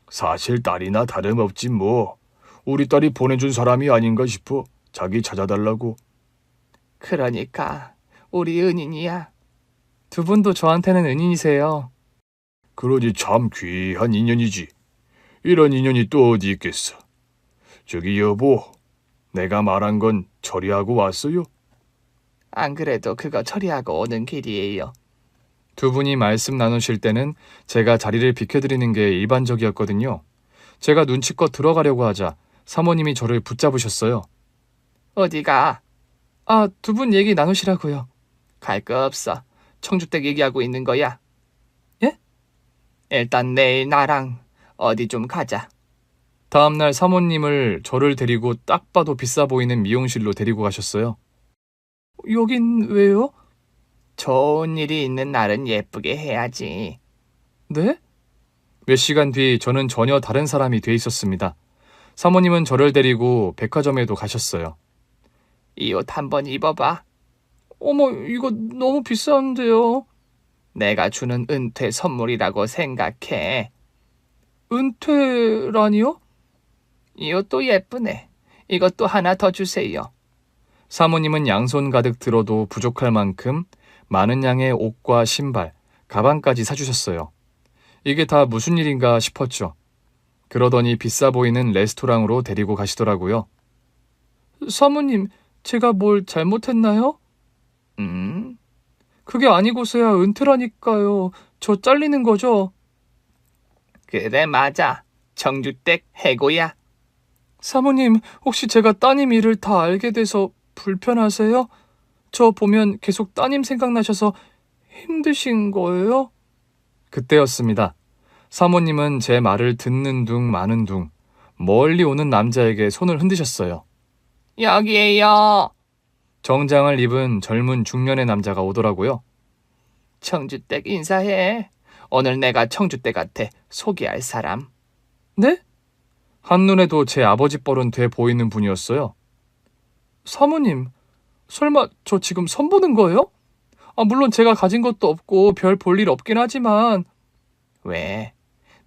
사실 딸이나 다름없지 뭐. 우리 딸이 보내준 사람이 아닌가 싶어. 자기 찾아달라고. 그러니까 우리 은인이야. 두 분도 저한테는 은인이세요. 그러니 참 귀한 인연이지. 이런 인연이 또 어디 있겠어. 저기 여보, 내가 말한 건 처리하고 왔어요? 안 그래도 그거 처리하고 오는 길이에요. 두 분이 말씀 나누실 때는 제가 자리를 비켜드리는 게 일반적이었거든요. 제가 눈치껏 들어가려고 하자 사모님이 저를 붙잡으셨어요. 어디가? 아, 두 분 얘기 나누시라고요. 갈 거 없어. 청주댁 얘기하고 있는 거야. 예? 일단 내일 나랑 어디 좀 가자. 다음날 사모님을 저를 데리고 딱 봐도 비싸 보이는 미용실로 데리고 가셨어요. 여긴 왜요? 좋은 일이 있는 날은 예쁘게 해야지. 네? 몇 시간 뒤 저는 전혀 다른 사람이 돼 있었습니다. 사모님은 저를 데리고 백화점에도 가셨어요. 이 옷 한번 입어봐. 어머, 이거 너무 비싼데요. 내가 주는 은퇴 선물이라고 생각해. 은퇴라니요? 이 옷도 예쁘네. 이것도 하나 더 주세요. 사모님은 양손 가득 들어도 부족할 만큼 많은 양의 옷과 신발, 가방까지 사주셨어요. 이게 다 무슨 일인가 싶었죠. 그러더니 비싸 보이는 레스토랑으로 데리고 가시더라고요. 사모님, 제가 뭘 잘못했나요? 그게 아니고서야 은퇴라니까요. 저 잘리는 거죠? 그래, 맞아. 청주댁 해고야. 사모님, 혹시 제가 따님 일을 다 알게 돼서 불편하세요? 저 보면 계속 따님 생각나셔서 힘드신 거예요? 그때였습니다. 사모님은 제 말을 듣는 둥 마는 둥 멀리 오는 남자에게 손을 흔드셨어요. 여기에요. 정장을 입은 젊은 중년의 남자가 오더라고요. 청주댁 인사해. 오늘 내가 청주댁한테 소개할 사람. 네? 한눈에도 제 아버지 뻘은 돼 보이는 분이었어요. 사모님, 설마 저 지금 선보는 거예요? 아, 물론 제가 가진 것도 없고 별 볼 일 없긴 하지만. 왜?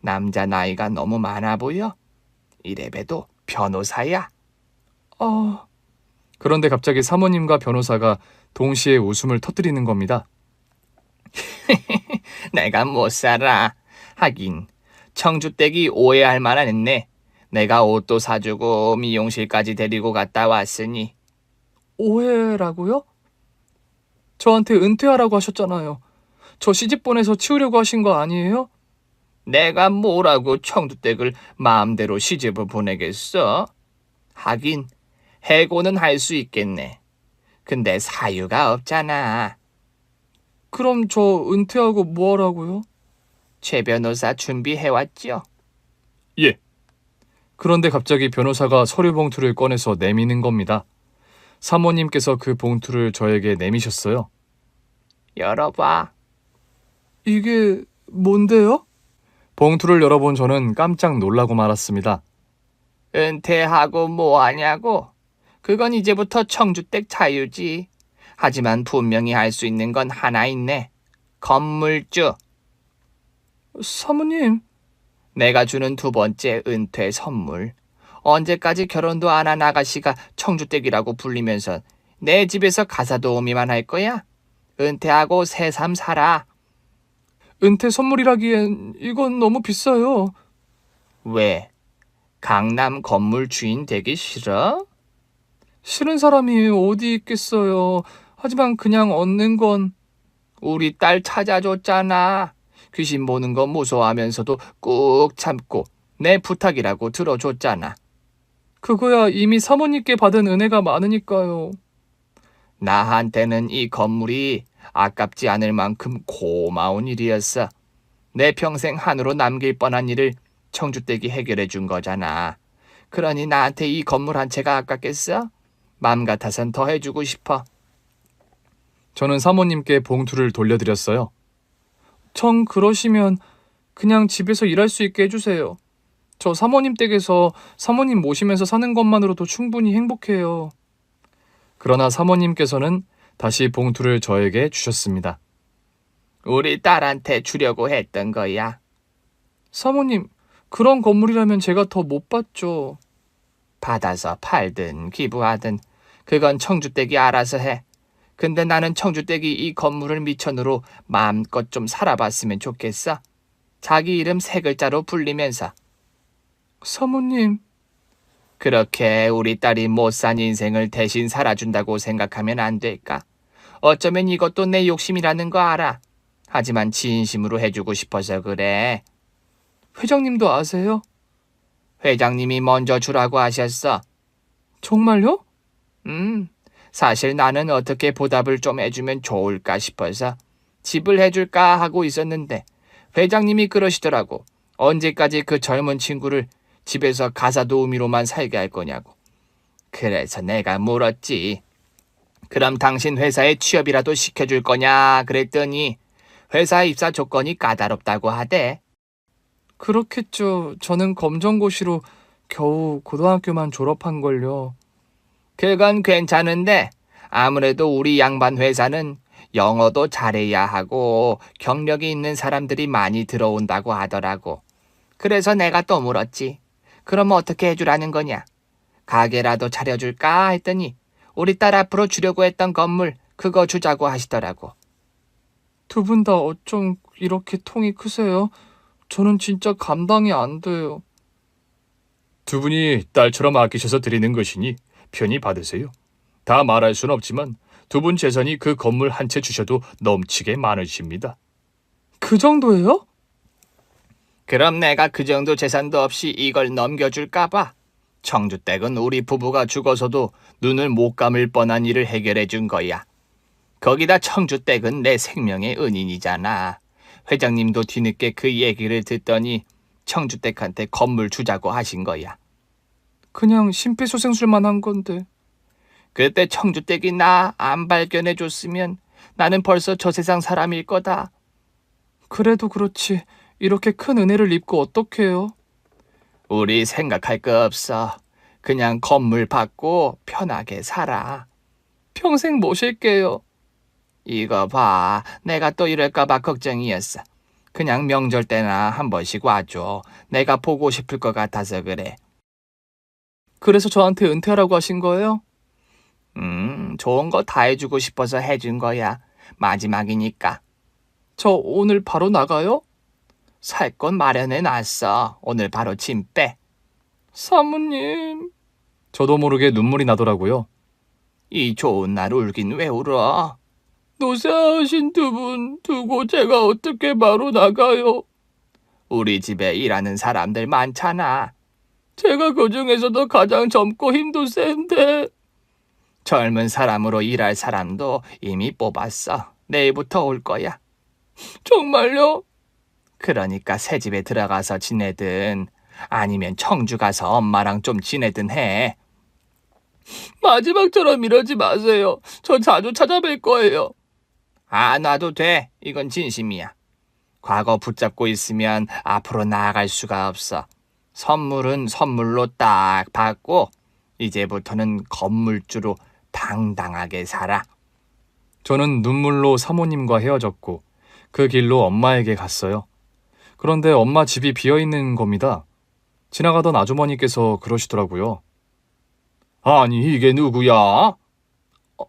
남자 나이가 너무 많아 보여? 이래봬도 변호사야. 그런데 갑자기 사모님과 변호사가 동시에 웃음을 터뜨리는 겁니다. 내가 못 살아. 하긴 청주댁이 오해할 만했네. 내가 옷도 사주고 미용실까지 데리고 갔다 왔으니. 오해라고요? 저한테 은퇴하라고 하셨잖아요. 저 시집 보내서 치우려고 하신 거 아니에요? 내가 뭐라고 청주댁을 마음대로 시집을 보내겠어? 하긴 해고는 할 수 있겠네. 근데 사유가 없잖아. 그럼 저 은퇴하고 뭐 하라고요? 최 변호사 준비해왔죠? 예. 그런데 갑자기 변호사가 서류 봉투를 꺼내서 내미는 겁니다. 사모님께서 그 봉투를 저에게 내미셨어요. 열어봐. 이게 뭔데요? 봉투를 열어본 저는 깜짝 놀라고 말았습니다. 은퇴하고 뭐 하냐고? 그건 이제부터 청주댁 자유지. 하지만 분명히 할 수 있는 건 하나 있네. 건물주. 사모님, 내가 주는 두 번째 은퇴 선물. 언제까지 결혼도 안 한 아가씨가 청주댁이라고 불리면서 내 집에서 가사 도우미만 할 거야? 은퇴하고 새삼 살아. 은퇴 선물이라기엔 이건 너무 비싸요. 왜? 강남 건물 주인 되기 싫어? 싫은 사람이 어디 있겠어요. 하지만 그냥 얻는 건. 우리 딸 찾아줬잖아. 귀신 보는 거 무서워하면서도 꾹 참고 내 부탁이라고 들어줬잖아. 그거야 이미 사모님께 받은 은혜가 많으니까요. 나한테는 이 건물이 아깝지 않을 만큼 고마운 일이었어. 내 평생 한으로 남길 뻔한 일을 청주댁이 해결해 준 거잖아. 그러니 나한테 이 건물 한 채가 아깝겠어? 맘 같아선 더 해주고 싶어. 저는 사모님께 봉투를 돌려드렸어요. 전 그러시면 그냥 집에서 일할 수 있게 해주세요. 저 사모님 댁에서 사모님 모시면서 사는 것만으로도 충분히 행복해요. 그러나 사모님께서는 다시 봉투를 저에게 주셨습니다. 우리 딸한테 주려고 했던 거야. 사모님, 그런 건물이라면 제가 더 못 받죠. 받아서 팔든 기부하든 그건 청주댁이 알아서 해. 근데 나는 청주댁이 이 건물을 미천으로 마음껏 좀 살아봤으면 좋겠어. 자기 이름 세 글자로 불리면서. 사모님, 그렇게 우리 딸이 못 산 인생을 대신 살아준다고 생각하면 안 될까? 어쩌면 이것도 내 욕심이라는 거 알아. 하지만 진심으로 해주고 싶어서 그래. 회장님도 아세요? 회장님이 먼저 주라고 하셨어. 정말요? 사실 나는 어떻게 보답을 좀 해주면 좋을까 싶어서 집을 해줄까 하고 있었는데 회장님이 그러시더라고. 언제까지 그 젊은 친구를 집에서 가사 도우미로만 살게 할 거냐고. 그래서 내가 물었지. 그럼 당신 회사에 취업이라도 시켜줄 거냐 그랬더니 회사 입사 조건이 까다롭다고 하대. 그렇겠죠. 저는 검정고시로 겨우 고등학교만 졸업한걸요. 그건 괜찮은데 아무래도 우리 양반 회사는 영어도 잘해야 하고 경력이 있는 사람들이 많이 들어온다고 하더라고. 그래서 내가 또 물었지. 그럼 어떻게 해주라는 거냐? 가게라도 차려줄까 했더니 우리 딸 앞으로 주려고 했던 건물 그거 주자고 하시더라고. 두 분 다 어쩜 이렇게 통이 크세요? 저는 진짜 감당이 안 돼요. 두 분이 딸처럼 아끼셔서 드리는 것이니 편히 받으세요. 다 말할 순 없지만 두 분 재산이 그 건물 한 채 주셔도 넘치게 많으십니다. 그 정도예요? 그럼 내가 그 정도 재산도 없이 이걸 넘겨줄까 봐. 청주댁은 우리 부부가 죽어서도 눈을 못 감을 뻔한 일을 해결해 준 거야. 거기다 청주댁은 내 생명의 은인이잖아. 회장님도 뒤늦게 그 얘기를 듣더니 청주댁한테 건물 주자고 하신 거야. 그냥 심폐소생술만 한 건데. 그때 청주댁이 나 안 발견해 줬으면 나는 벌써 저 세상 사람일 거다. 그래도 그렇지. 이렇게 큰 은혜를 입고 어떡해요? 우리 생각할 거 없어. 그냥 건물 받고 편하게 살아. 평생 모실게요. 이거 봐. 내가 또 이럴까 봐 걱정이었어. 그냥 명절 때나 한 번씩 와줘. 내가 보고 싶을 것 같아서 그래. 그래서 저한테 은퇴하라고 하신 거예요? 좋은 거 다 해주고 싶어서 해준 거야. 마지막이니까. 저 오늘 바로 나가요? 살 건 마련해 놨어. 오늘 바로 짐 빼. 사모님. 저도 모르게 눈물이 나더라고요. 이 좋은 날 울긴 왜 울어? 노쇠하신 두 분 두고 제가 어떻게 바로 나가요? 우리 집에 일하는 사람들 많잖아. 제가 그 중에서도 가장 젊고 힘도 센데. 젊은 사람으로 일할 사람도 이미 뽑았어. 내일부터 올 거야. 정말요? 그러니까 새 집에 들어가서 지내든 아니면 청주 가서 엄마랑 좀 지내든 해. 마지막처럼 이러지 마세요. 저 자주 찾아뵐 거예요. 안 와도 돼. 이건 진심이야. 과거 붙잡고 있으면 앞으로 나아갈 수가 없어. 선물은 선물로 딱 받고 이제부터는 건물주로 당당하게 살아. 저는 눈물로 사모님과 헤어졌고 그 길로 엄마에게 갔어요. 그런데 엄마 집이 비어있는 겁니다. 지나가던 아주머니께서 그러시더라고요. 아니 이게 누구야?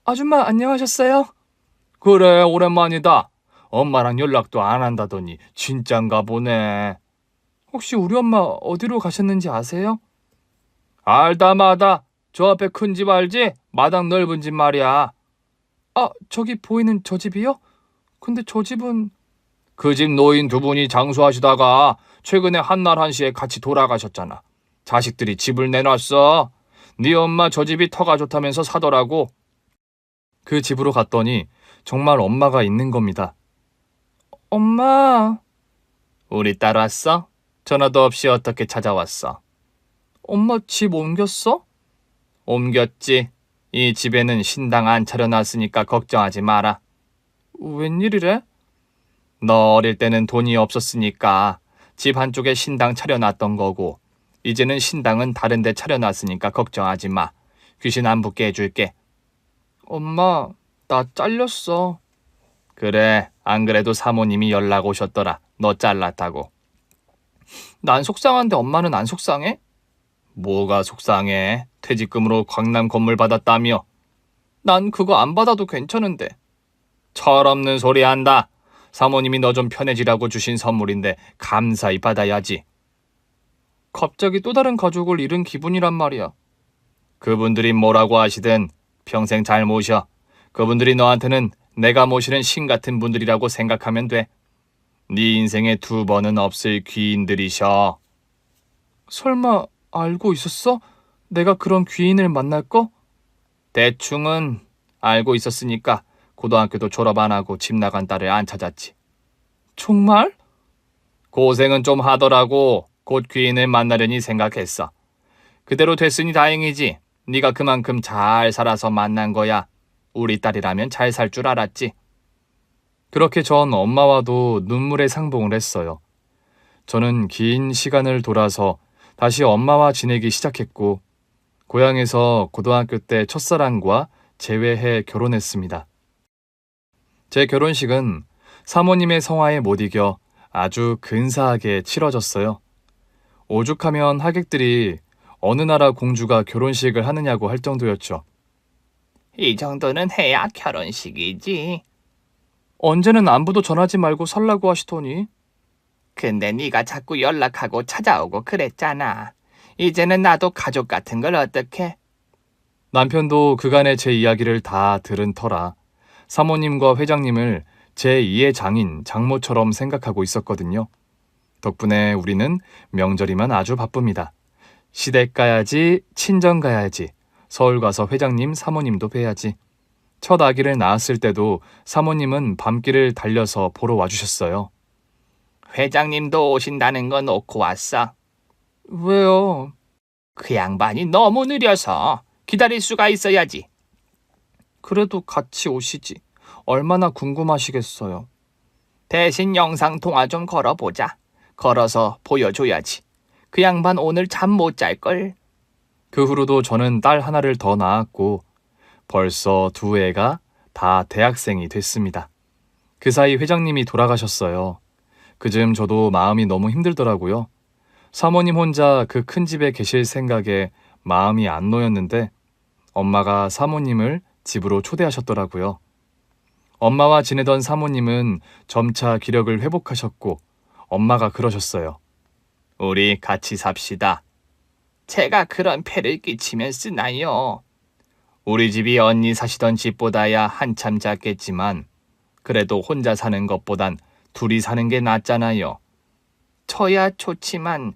아줌마 안녕하셨어요? 그래 오랜만이다. 엄마랑 연락도 안 한다더니 진짠가 보네. 혹시 우리 엄마 어디로 가셨는지 아세요? 알다 마다. 저 앞에 큰 집 알지? 마당 넓은 집 말이야. 아, 저기 보이는 저 집이요? 근데 저 집은... 그 집 노인 두 분이 장수하시다가 최근에 한날 한시에 같이 돌아가셨잖아. 자식들이 집을 내놨어. 네 엄마 저 집이 터가 좋다면서 사더라고. 그 집으로 갔더니 정말 엄마가 있는 겁니다. 엄마... 우리 딸 왔어? 전화도 없이 어떻게 찾아왔어? 엄마 집 옮겼어? 옮겼지. 이 집에는 신당 안 차려놨으니까 걱정하지 마라. 웬일이래? 너 어릴 때는 돈이 없었으니까 집 한쪽에 신당 차려놨던 거고 이제는 신당은 다른 데 차려놨으니까 걱정하지 마. 귀신 안 붙게 해줄게. 엄마, 나 잘렸어. 그래, 안 그래도 사모님이 연락 오셨더라. 너 잘랐다고. 난 속상한데 엄마는 안 속상해? 뭐가 속상해? 퇴직금으로 광남 건물 받았다며. 난 그거 안 받아도 괜찮은데. 철없는 소리 한다. 사모님이 너 좀 편해지라고 주신 선물인데 감사히 받아야지. 갑자기 또 다른 가족을 잃은 기분이란 말이야. 그분들이 뭐라고 하시든 평생 잘 모셔. 그분들이 너한테는 내가 모시는 신 같은 분들이라고 생각하면 돼. 네 인생에 두 번은 없을 귀인들이셔. 설마 알고 있었어? 내가 그런 귀인을 만날 거? 대충은 알고 있었으니까 고등학교도 졸업 안 하고 집 나간 딸을 안 찾았지. 정말? 고생은 좀 하더라고. 곧 귀인을 만나려니 생각했어. 그대로 됐으니 다행이지. 네가 그만큼 잘 살아서 만난 거야. 우리 딸이라면 잘 살 줄 알았지. 그렇게 전 엄마와도 눈물의 상봉을 했어요. 저는 긴 시간을 돌아서 다시 엄마와 지내기 시작했고, 고향에서 고등학교 때 첫사랑과 재회해 결혼했습니다. 제 결혼식은 사모님의 성화에 못 이겨 아주 근사하게 치러졌어요. 오죽하면 하객들이 어느 나라 공주가 결혼식을 하느냐고 할 정도였죠. 이 정도는 해야 결혼식이지. 언제는 안부도 전하지 말고 살라고 하시더니. 근데 네가 자꾸 연락하고 찾아오고 그랬잖아. 이제는 나도 가족 같은 걸 어떡해? 남편도 그간의 제 이야기를 다 들은 터라 사모님과 회장님을 제2의 장인, 장모처럼 생각하고 있었거든요. 덕분에 우리는 명절이면 아주 바쁩니다. 시댁 가야지, 친정 가야지, 서울 가서 회장님, 사모님도 뵈야지. 첫 아기를 낳았을 때도 사모님은 밤길을 달려서 보러 와주셨어요. 회장님도 오신다는 거 놓고 왔어. 왜요? 그 양반이 너무 느려서 기다릴 수가 있어야지. 그래도 같이 오시지. 얼마나 궁금하시겠어요. 대신 영상 통화 좀 걸어보자. 걸어서 보여줘야지. 그 양반 오늘 잠 못 잘걸. 그 후로도 저는 딸 하나를 더 낳았고 벌써 두 애가 다 대학생이 됐습니다. 그 사이 회장님이 돌아가셨어요. 그즈음 저도 마음이 너무 힘들더라고요. 사모님 혼자 그 큰 집에 계실 생각에 마음이 안 놓였는데 엄마가 사모님을 집으로 초대하셨더라고요. 엄마와 지내던 사모님은 점차 기력을 회복하셨고 엄마가 그러셨어요. 우리 같이 삽시다. 제가 그런 패를 끼치면 쓰나요? 우리 집이 언니 사시던 집보다야 한참 작겠지만 그래도 혼자 사는 것보단 둘이 사는 게 낫잖아요. 저야 좋지만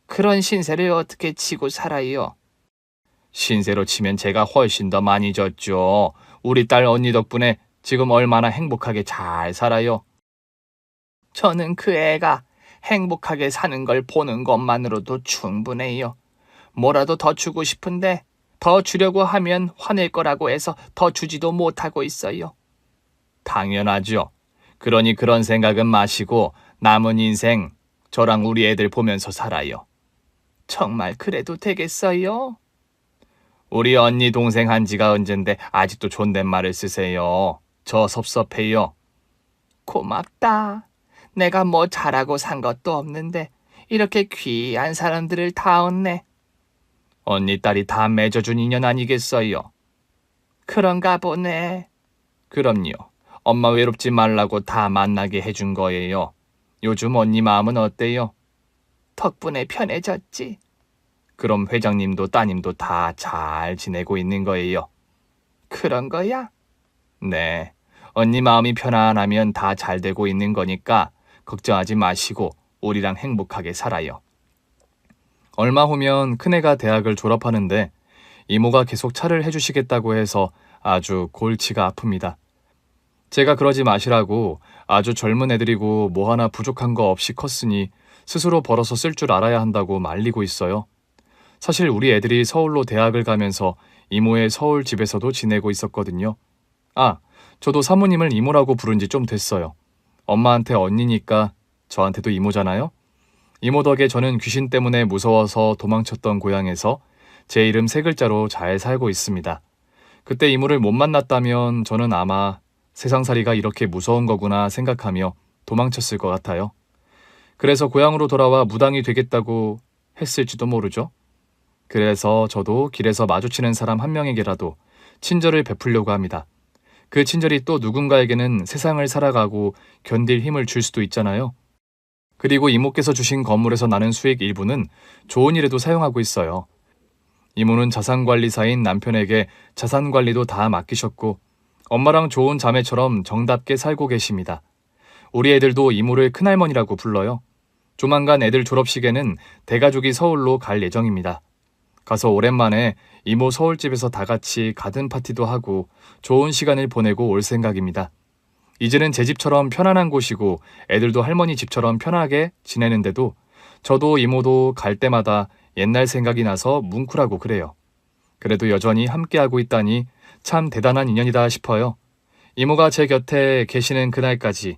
그런 신세를 어떻게 치고 살아요? 신세로 치면 제가 훨씬 더 많이 졌죠. 우리 딸 언니 덕분에 지금 얼마나 행복하게 잘 살아요. 저는 그 애가 행복하게 사는 걸 보는 것만으로도 충분해요. 뭐라도 더 주고 싶은데 더 주려고 하면 화낼 거라고 해서 더 주지도 못하고 있어요. 당연하죠. 그러니 그런 생각은 마시고 남은 인생 저랑 우리 애들 보면서 살아요. 정말 그래도 되겠어요? 우리 언니 동생 한 지가 언젠데 아직도 존댓말을 쓰세요. 저 섭섭해요. 고맙다. 내가 뭐 잘하고 산 것도 없는데 이렇게 귀한 사람들을 다 얻네. 언니 딸이 다 맺어준 인연 아니겠어요? 그런가 보네. 그럼요. 엄마 외롭지 말라고 다 만나게 해준 거예요. 요즘 언니 마음은 어때요? 덕분에 편해졌지. 그럼 회장님도 따님도 다 잘 지내고 있는 거예요. 그런 거야? 네. 언니 마음이 편안하면 다 잘 되고 있는 거니까 걱정하지 마시고 우리랑 행복하게 살아요. 얼마 후면 큰애가 대학을 졸업하는데 이모가 계속 차를 해주시겠다고 해서 아주 골치가 아픕니다. 제가 그러지 마시라고 아주 젊은 애들이고 뭐 하나 부족한 거 없이 컸으니 스스로 벌어서 쓸 줄 알아야 한다고 말리고 있어요. 사실 우리 애들이 서울로 대학을 가면서 이모의 서울 집에서도 지내고 있었거든요. 아, 저도 사모님을 이모라고 부른 지 좀 됐어요. 엄마한테 언니니까 저한테도 이모잖아요. 이모 덕에 저는 귀신 때문에 무서워서 도망쳤던 고향에서 제 이름 세 글자로 잘 살고 있습니다. 그때 이모를 못 만났다면 저는 아마 세상살이가 이렇게 무서운 거구나 생각하며 도망쳤을 것 같아요. 그래서 고향으로 돌아와 무당이 되겠다고 했을지도 모르죠. 그래서 저도 길에서 마주치는 사람 한 명에게라도 친절을 베풀려고 합니다. 그 친절이 또 누군가에게는 세상을 살아가고 견딜 힘을 줄 수도 있잖아요. 그리고 이모께서 주신 건물에서 나는 수익 일부는 좋은 일에도 사용하고 있어요. 이모는 자산관리사인 남편에게 자산관리도 다 맡기셨고 엄마랑 좋은 자매처럼 정답게 살고 계십니다. 우리 애들도 이모를 큰할머니라고 불러요. 조만간 애들 졸업식에는 대가족이 서울로 갈 예정입니다. 가서 오랜만에 이모 서울집에서 다 같이 가든 파티도 하고 좋은 시간을 보내고 올 생각입니다. 이제는 제 집처럼 편안한 곳이고 애들도 할머니 집처럼 편하게 지내는데도 저도 이모도 갈 때마다 옛날 생각이 나서 뭉클하고 그래요. 그래도 여전히 함께하고 있다니 참 대단한 인연이다 싶어요. 이모가 제 곁에 계시는 그날까지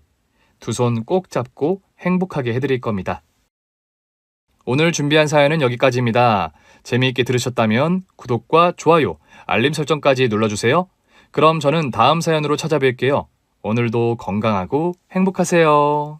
두 손 꼭 잡고 행복하게 해드릴 겁니다. 오늘 준비한 사연은 여기까지입니다. 재미있게 들으셨다면 구독과 좋아요, 알림 설정까지 눌러주세요. 그럼 저는 다음 사연으로 찾아뵐게요. 오늘도 건강하고 행복하세요.